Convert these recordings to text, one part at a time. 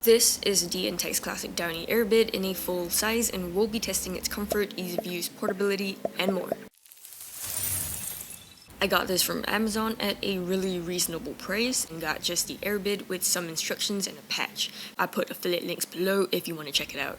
This is the Intex Classic Downy Airbed in a full size, and we'll be testing its comfort, ease of use, portability, and more. I got this from Amazon at a really reasonable price and got just the airbed with some instructions and a patch. I put affiliate links below if you want to check it out.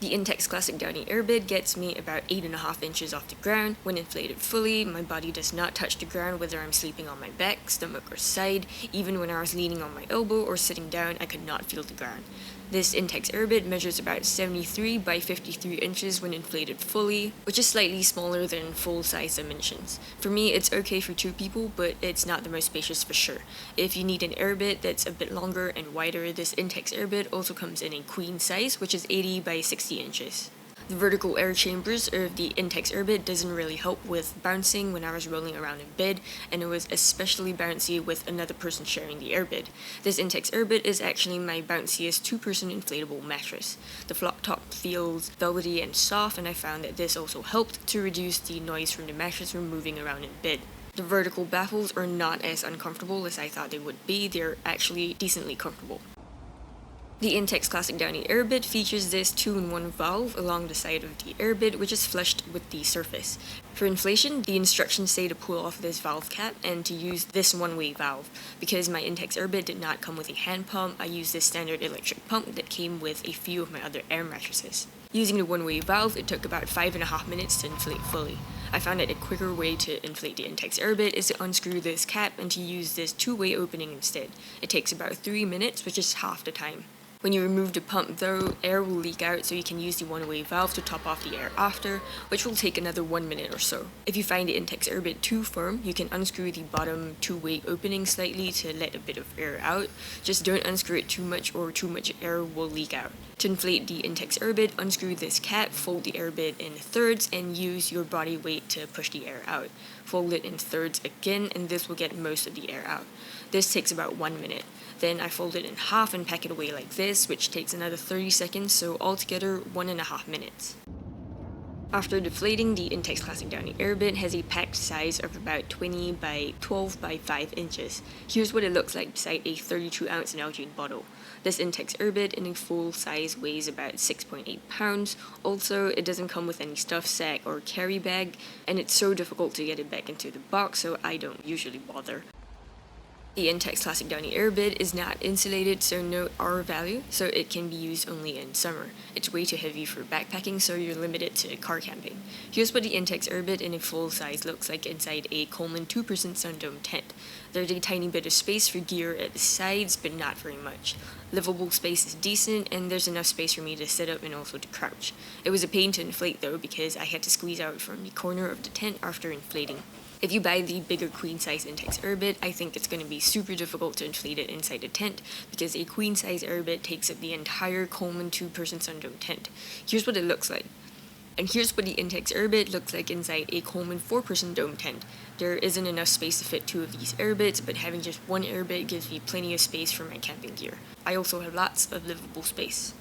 The Intex Classic Downy Airbed gets me about 8.5 inches off the ground. When inflated fully, my body does not touch the ground whether I'm sleeping on my back, stomach, or side. Even when I was leaning on my elbow or sitting down, I could not feel the ground. This Intex Airbed measures about 73 by 53 inches when inflated fully, which is slightly smaller than full-size dimensions. For me, it's okay for 2 people, but it's not the most spacious for sure. If you need an airbed that's a bit longer and wider, this Intex Airbed also comes in a queen size, which is 80 by 60 inches. The vertical air chambers of the Intex Airbed doesn't really help with bouncing when I was rolling around in bed, and it was especially bouncy with another person sharing the airbed. This Intex Airbed is actually my bounciest 2-person inflatable mattress. The flop top feels velvety and soft, and I found that this also helped to reduce the noise from the mattress when moving around in bed. The vertical baffles are not as uncomfortable as I thought they would be. They're actually decently comfortable. The Intex Classic Downy Airbed features this 2-in-1 valve along the side of the airbed, which is flushed with the surface. For inflation, the instructions say to pull off this valve cap and to use this one-way valve. Because my Intex Airbed did not come with a hand pump, I used this standard electric pump that came with a few of my other air mattresses. Using the one-way valve, it took about 5.5 minutes to inflate fully. I found that a quicker way to inflate the Intex Airbed is to unscrew this cap and to use this 2-way opening instead. It takes about 3 minutes, which is half the time. When you remove the pump though, air will leak out, so you can use the one-way valve to top off the air after, which will take another 1 minute or so. If you find the Intex Airbed too firm, you can unscrew the bottom 2-way opening slightly to let a bit of air out. Just don't unscrew it too much or too much air will leak out. To inflate the Intex Airbed, unscrew this cap, fold the airbed in thirds, and use your body weight to push the air out. Fold it in thirds again, and this will get most of the air out. This takes about 1 minute. Then I fold it in half and pack it away like this, which takes another 30 seconds, so altogether 1.5 minutes. After deflating, the Intex Classic Downy Airbed has a packed size of about 20 by 12 by 5 inches. Here's what it looks like beside a 32-ounce Nalgene bottle. This Intex Airbed in a full size weighs about 6.8 pounds. Also, it doesn't come with any stuff sack or carry bag, and it's so difficult to get it back into the box, so I don't usually bother. The Intex Classic Downy Airbed is not insulated, so no R value, so it can be used only in summer. It's way too heavy for backpacking, so you're limited to car camping. Here's what the Intex Airbed in a full size looks like inside a Coleman 2-person Sundome tent. There's a tiny bit of space for gear at the sides, but not very much. Livable space is decent, and there's enough space for me to sit up and also to crouch. It was a pain to inflate though, because I had to squeeze out from the corner of the tent after inflating. If you buy the bigger queen-size Intex Airbed, I think it's going to be super difficult to inflate it inside the tent because a queen-size Airbed takes up the entire Coleman 2-person Sundome tent. Here's what it looks like. And here's what the Intex Airbed looks like inside a Coleman 4-person dome tent. There isn't enough space to fit 2 of these airbeds, but having just one airbed gives me plenty of space for my camping gear. I also have lots of livable space.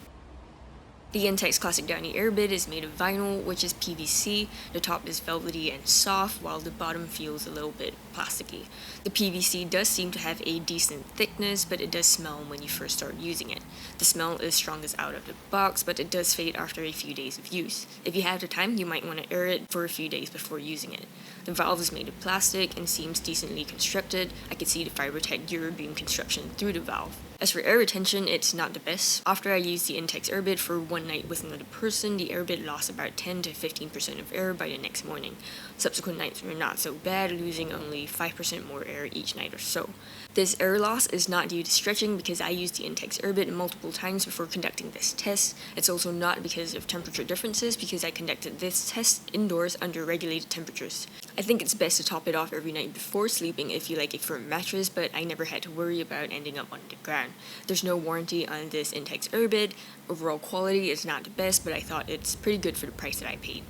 The Intex Classic Downy Airbed is made of vinyl, which is PVC. The top is velvety and soft, while the bottom feels a little bit plasticky. The PVC does seem to have a decent thickness, but it does smell when you first start using it. The smell is strongest out of the box, but it does fade after a few days of use. If you have the time, you might want to air it for a few days before using it. The valve is made of plastic and seems decently constructed. I could see the FiberTech Durabeam construction through the valve. As for air retention, it's not the best. After I used the Intex Airbed for one night with another person, the airbed lost about 10 to 15% of air by the next morning. Subsequent nights were not so bad, losing only 5% more air each night or so. This air loss is not due to stretching because I used the Intex Airbed multiple times before conducting this test. It's also not because of temperature differences because I conducted this test indoors under regulated temperatures. I think it's best to top it off every night before sleeping if you like a firm mattress, but I never had to worry about ending up on the ground. There's no warranty on this Intex Airbed. Overall quality is not the best, but I thought it's pretty good for the price that I paid.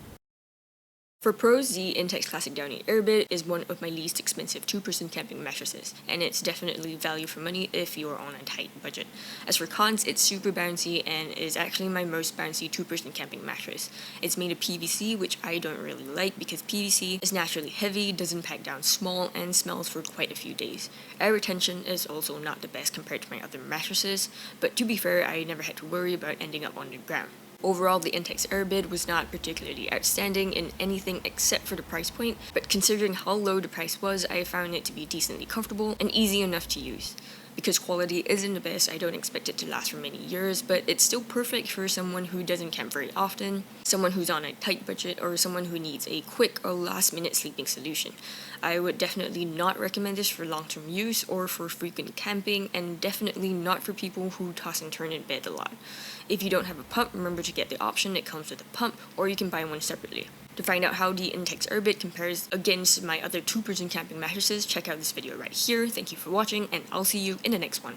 For pros, the Intex Classic Downy Airbed is one of my least expensive two-person camping mattresses, and it's definitely value for money if you're on a tight budget. As for cons, it's super bouncy and is actually my most bouncy two-person camping mattress. It's made of PVC, which I don't really like because PVC is naturally heavy, doesn't pack down small, and smells for quite a few days. Air retention is also not the best compared to my other mattresses, but to be fair, I never had to worry about ending up on the ground. Overall, the Intex Airbed was not particularly outstanding in anything except for the price point, but considering how low the price was, I found it to be decently comfortable and easy enough to use. Because quality isn't the best, I don't expect it to last for many years, but it's still perfect for someone who doesn't camp very often, someone who's on a tight budget, or someone who needs a quick or last-minute sleeping solution. I would definitely not recommend this for long-term use or for frequent camping, and definitely not for people who toss and turn in bed a lot. If you don't have a pump, remember to get the option that comes with a pump, or you can buy one separately. To find out how the Intex Airbed compares against my other two-person camping mattresses, check out this video right here. Thank you for watching, and I'll see you in the next one.